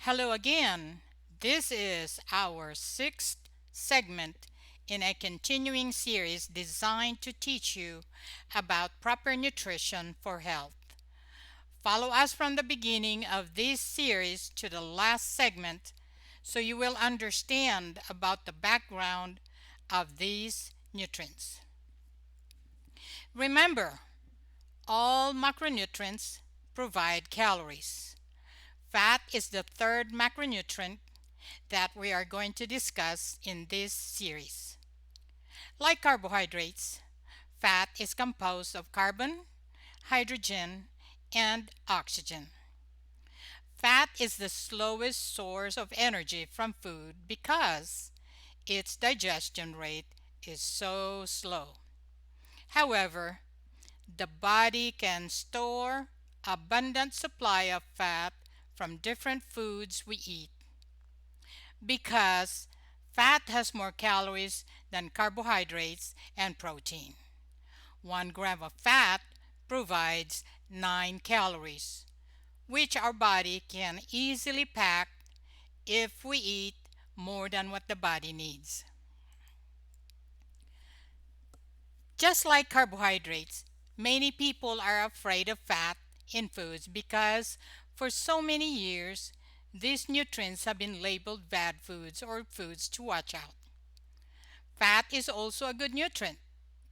Hello again. This is our sixth segment in a continuing series designed to teach you about proper nutrition for health. Follow us from the beginning of this series to the last segment so you will understand about the background of these nutrients. Remember, all macronutrients provide calories. Fat is the third macronutrient that we are going to discuss in this series. Like carbohydrates, fat is composed of carbon, hydrogen, and oxygen. Fat is the slowest source of energy from food because its digestion rate is so slow. However, the body can store abundant supply of fat from different foods we eat because fat has more calories than carbohydrates and protein. 1 gram of fat provides 9 calories, which our body can easily pack if we eat more than what the body needs. Just like carbohydrates, many people are afraid of fat in foods because for so many years these nutrients have been labeled bad foods or foods to watch out. Fat is also a good nutrient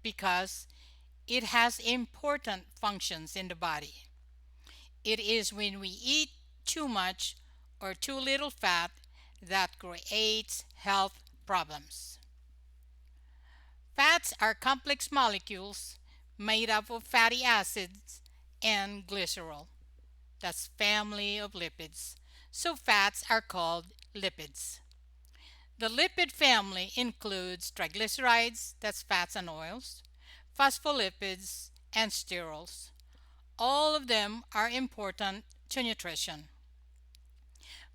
because it has important functions in the body. It is when we eat too much or too little fat that creates health problems. Fats are complex molecules made up of fatty acids and glycerol. That's family of lipids. So fats are called lipids. The lipid family includes triglycerides, that's fats and oils, phospholipids, and sterols. All of them are important to nutrition.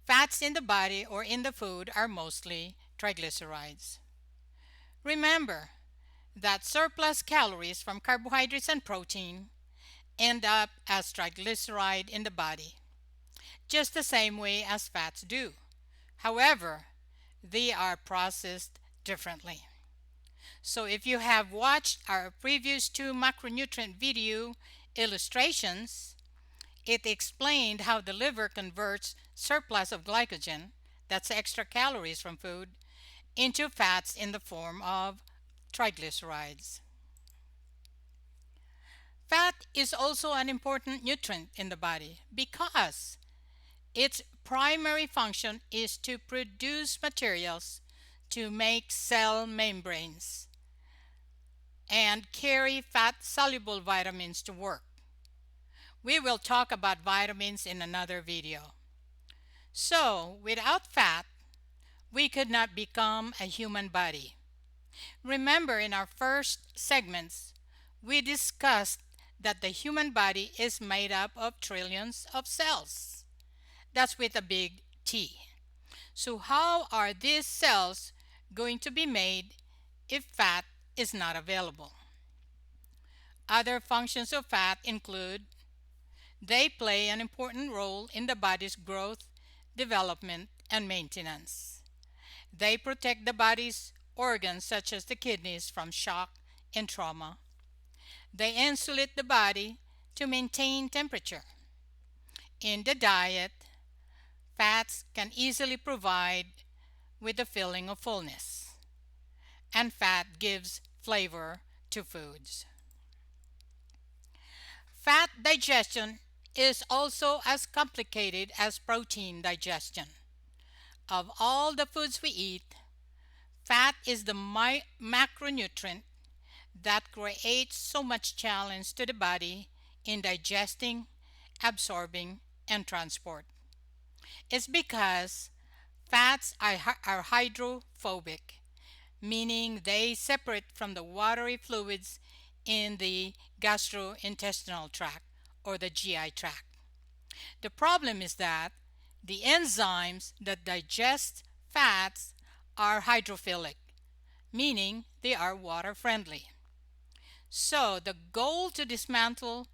Fats in the body or in the food are mostly triglycerides. Remember that surplus calories from carbohydrates and protein end up as triglyceride in the body, just the same way as fats do. However, they are processed differently. So if you have watched our previous two macronutrient video illustrations, it explained how the liver converts surplus of glycogen, that's extra calories from food, into fats in the form of triglycerides. Fat is also an important nutrient in the body because its primary function is to produce materials to make cell membranes and carry fat-soluble vitamins to work. We will talk about vitamins in another video. So, without fat, we could not become a human body. Remember, in our first segments, we discussed that the human body is made up of trillions of cells. That's with a big T. So how are these cells going to be made if fat is not available? Other functions of fat include they play an important role in the body's growth, development, and maintenance. They protect the body's organs such as the kidneys from shock and trauma. They insulate the body to maintain temperature. In the diet, fats can easily provide with the feeling of fullness, and fat gives flavor to foods. Fat digestion is also as complicated as protein digestion. Of all the foods we eat, fat is the macronutrient that creates so much challenge to the body in digesting, absorbing, and transport. It's because fats are hydrophobic, meaning they separate from the watery fluids in the gastrointestinal tract or the GI tract. The problem is that the enzymes that digest fats are hydrophilic, meaning they are water friendly. So the goal to dismantle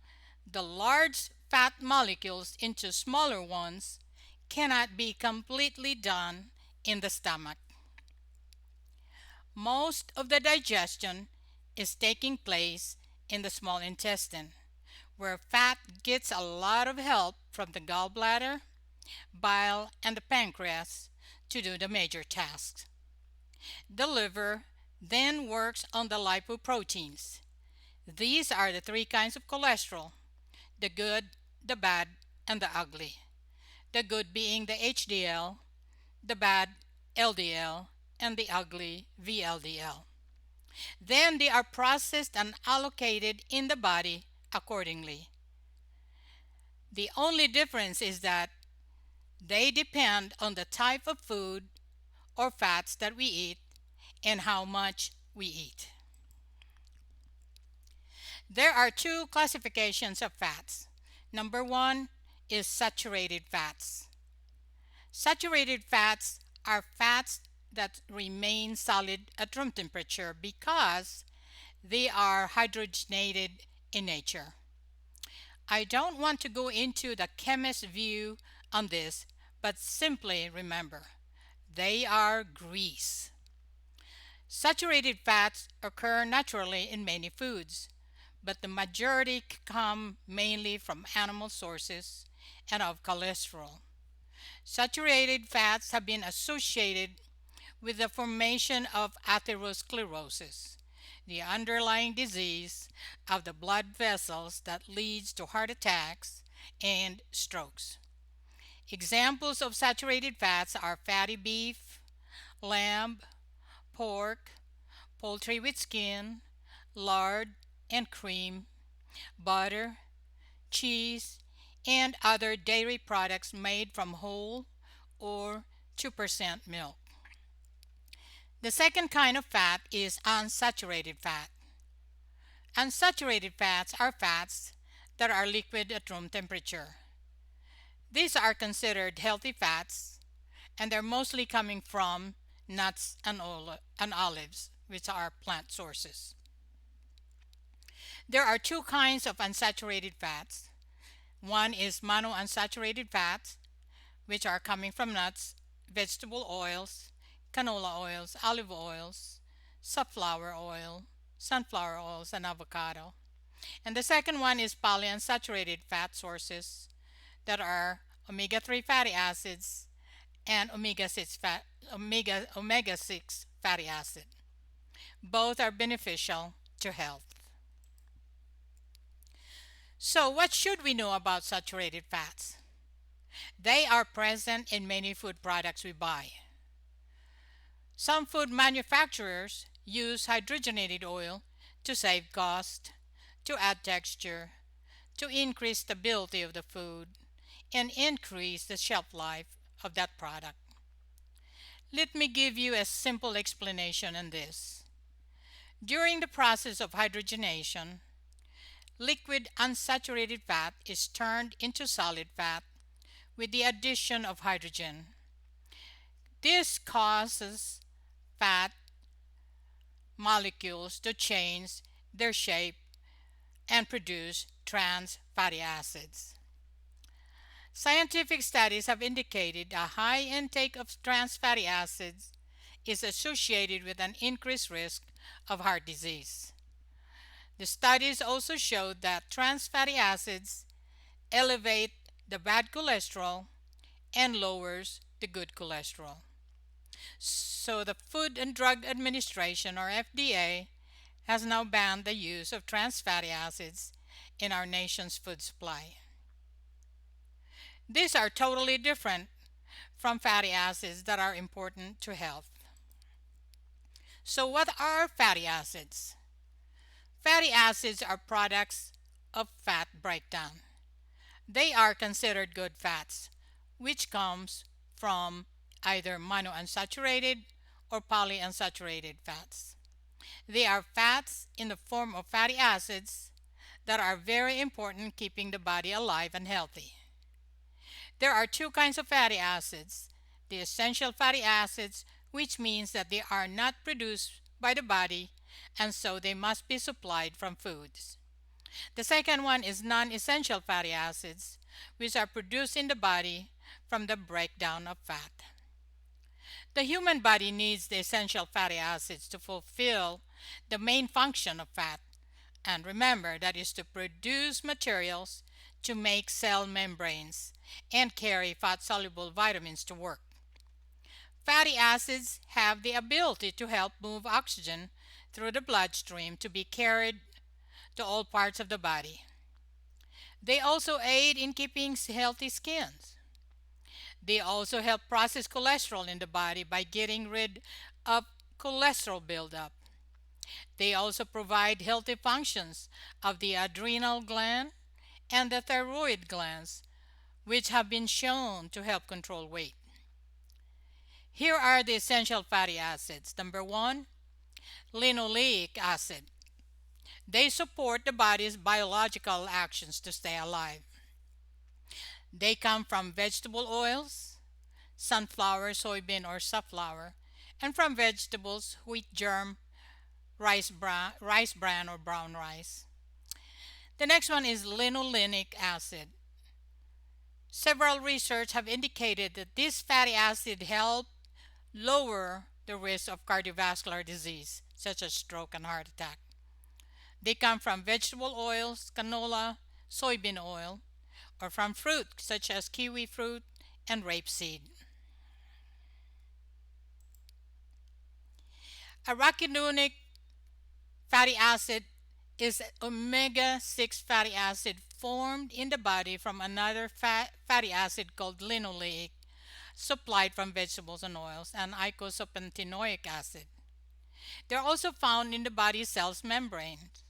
the large fat molecules into smaller ones cannot be completely done in the stomach. Most of the digestion is taking place in the small intestine, where fat gets a lot of help from the gallbladder, bile, and the pancreas to do the major tasks. The liver then works on the lipoproteins. These are the three kinds of cholesterol: the good, the bad, and the ugly. The good being the HDL, the bad LDL, and the ugly VLDL. Then they are processed and allocated in the body accordingly. The only difference is that they depend on the type of food or fats that we eat and how much we eat. There are two classifications of fats. Number one is saturated fats. Saturated fats are fats that remain solid at room temperature because they are hydrogenated in nature. I don't want to go into the chemist's view on this, but simply remember, they are grease. Saturated fats occur naturally in many foods, but the majority come mainly from animal sources and of cholesterol. Saturated fats have been associated with the formation of atherosclerosis, the underlying disease of the blood vessels that leads to heart attacks and strokes. Examples of saturated fats are fatty beef, lamb, pork, poultry with skin, lard and cream, butter, cheese, and other dairy products made from whole or 2% milk. The second kind of fat is unsaturated fat. Unsaturated fats are fats that are liquid at room temperature. These are considered healthy fats, and they're mostly coming from nuts and olives, which are plant sources. There are two kinds of unsaturated fats. One is monounsaturated fats, which are coming from nuts, vegetable oils, canola oils, olive oils, sunflower oils, and avocado. And the second one is polyunsaturated fat sources that are omega-3 fatty acids and omega-6 fatty acid. Both are beneficial to health. So what should we know about saturated fats? They are present in many food products we buy. Some food manufacturers use hydrogenated oil to save cost, to add texture, to increase stability of the food, and increase the shelf life of that product. Let me give you a simple explanation on this. During the process of hydrogenation, liquid unsaturated fat is turned into solid fat with the addition of hydrogen. This causes fat molecules to change their shape and produce trans fatty acids. Scientific studies have indicated a high intake of trans fatty acids is associated with an increased risk of heart disease. The studies also showed that trans fatty acids elevate the bad cholesterol and lowers the good cholesterol. So the Food and Drug Administration, or FDA, has now banned the use of trans fatty acids in our nation's food supply. These are totally different from fatty acids that are important to health. So what are fatty acids? Fatty acids are products of fat breakdown. They are considered good fats, which comes from either monounsaturated or polyunsaturated fats. They are fats in the form of fatty acids that are very important keeping the body alive and healthy. There are two kinds of fatty acids: the essential fatty acids, which means that they are not produced by the body and so they must be supplied from foods. The second one is non-essential fatty acids, which are produced in the body from the breakdown of fat. The human body needs the essential fatty acids to fulfill the main function of fat, and remember that is to produce materials to make cell membranes and carry fat-soluble vitamins to work. Fatty acids have the ability to help move oxygen through the bloodstream to be carried to all parts of the body. They also aid in keeping healthy skins. They also help process cholesterol in the body by getting rid of cholesterol buildup. They also provide healthy functions of the adrenal gland and the thyroid glands, which have been shown to help control weight. Here are the essential fatty acids. Number one, linoleic acid. They support the body's biological actions to stay alive. They come from vegetable oils, sunflower, soybean, or safflower, and from vegetables, wheat germ, rice bran, or brown rice. The next one is linolenic acid. Several research have indicated that this fatty acid help lower the risk of cardiovascular disease, such as stroke and heart attack. They come from vegetable oils, canola, soybean oil, or from fruit such as kiwi fruit and rapeseed. Arachidonic fatty acid is omega-6 fatty acid formed in the body from another fatty acid called linoleic, supplied from vegetables and oils, and eicosapentaenoic acid. They're also found in the body cell's membranes.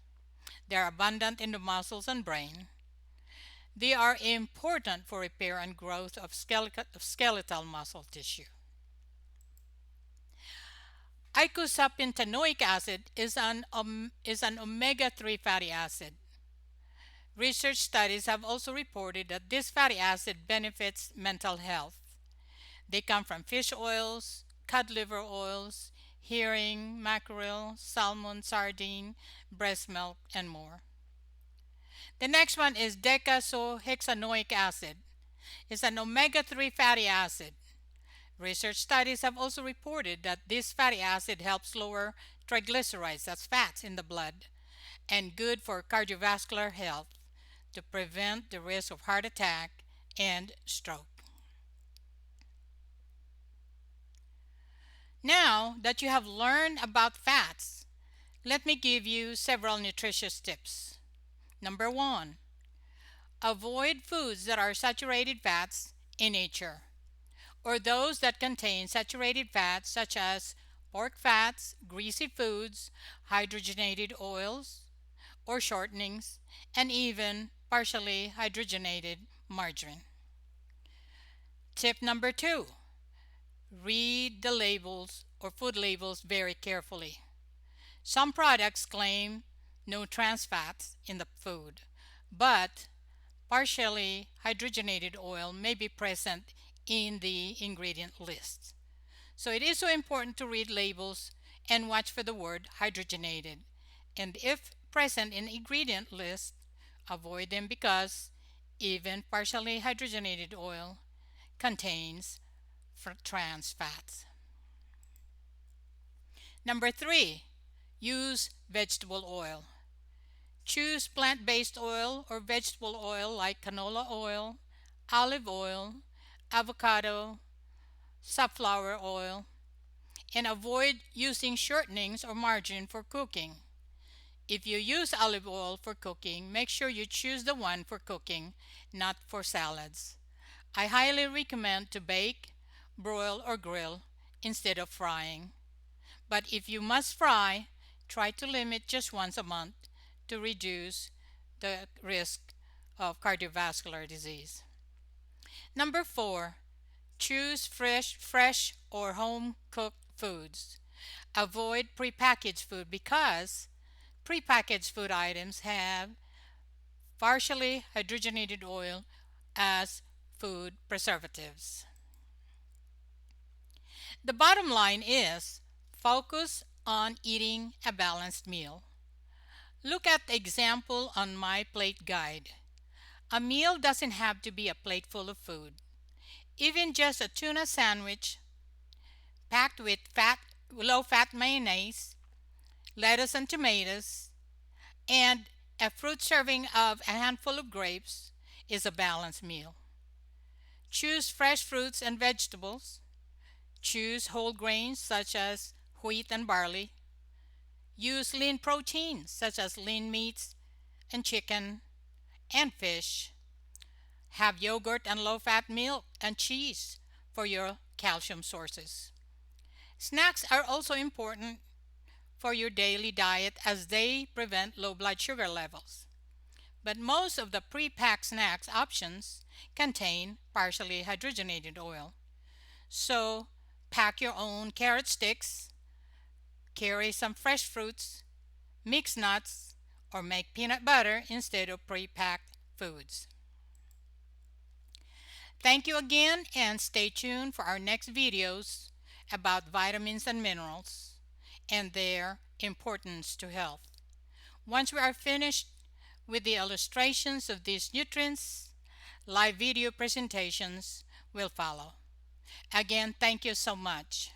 They're abundant in the muscles and brain. They are important for repair and growth of skeletal muscle tissue. Eicosapentaenoic acid is an omega-3 fatty acid. Research studies have also reported that this fatty acid benefits mental health. They come from fish oils, cod liver oils, herring, mackerel, salmon, sardine, breast milk, and more. The next one is decasohexanoic acid. It's an omega-3 fatty acid. Research studies have also reported that this fatty acid helps lower triglycerides, that's fats in the blood, and good for cardiovascular health to prevent the risk of heart attack and stroke. Now that you have learned about fats, let me give you several nutritious tips. Number one, avoid foods that are saturated fats in nature, or those that contain saturated fats such as pork fats, greasy foods, hydrogenated oils or shortenings, and even partially hydrogenated margarine. Tip number two, read the labels or food labels very carefully. Some products claim no trans fats in the food, but partially hydrogenated oil may be present in the ingredient list. So it is so important to read labels and watch for the word hydrogenated. And if present in ingredient list, avoid them because even partially hydrogenated oil contains trans fats. Number three, use vegetable oil. Choose plant-based oil or vegetable oil like canola oil, olive oil, avocado, safflower oil, and avoid using shortenings or margarine for cooking. If you use olive oil for cooking, make sure you choose the one for cooking, not for salads. I highly recommend to bake, broil, or grill instead of frying. But if you must fry, try to limit just once a month to reduce the risk of cardiovascular disease. Number four, choose fresh or home-cooked foods. Avoid prepackaged food because prepackaged food items have partially hydrogenated oil as food preservatives. The bottom line is focus on eating a balanced meal. Look at the example on my plate guide. A meal doesn't have to be a plate full of food. Even just a tuna sandwich packed with low-fat mayonnaise, lettuce and tomatoes, and a fruit serving of a handful of grapes is a balanced meal. Choose fresh fruits and vegetables. Choose whole grains such as wheat and barley. Use lean proteins such as lean meats and chicken and fish. Have yogurt and low-fat milk and cheese for your calcium sources. Snacks are also important for your daily diet as they prevent low blood sugar levels. But most of the pre-packed snacks options contain partially hydrogenated oil. So pack your own carrot sticks, carry some fresh fruits, mix nuts, or make peanut butter instead of pre-packed foods. Thank you again, and stay tuned for our next videos about vitamins and minerals and their importance to health. Once we are finished with the illustrations of these nutrients, live video presentations will follow. Again, thank you so much.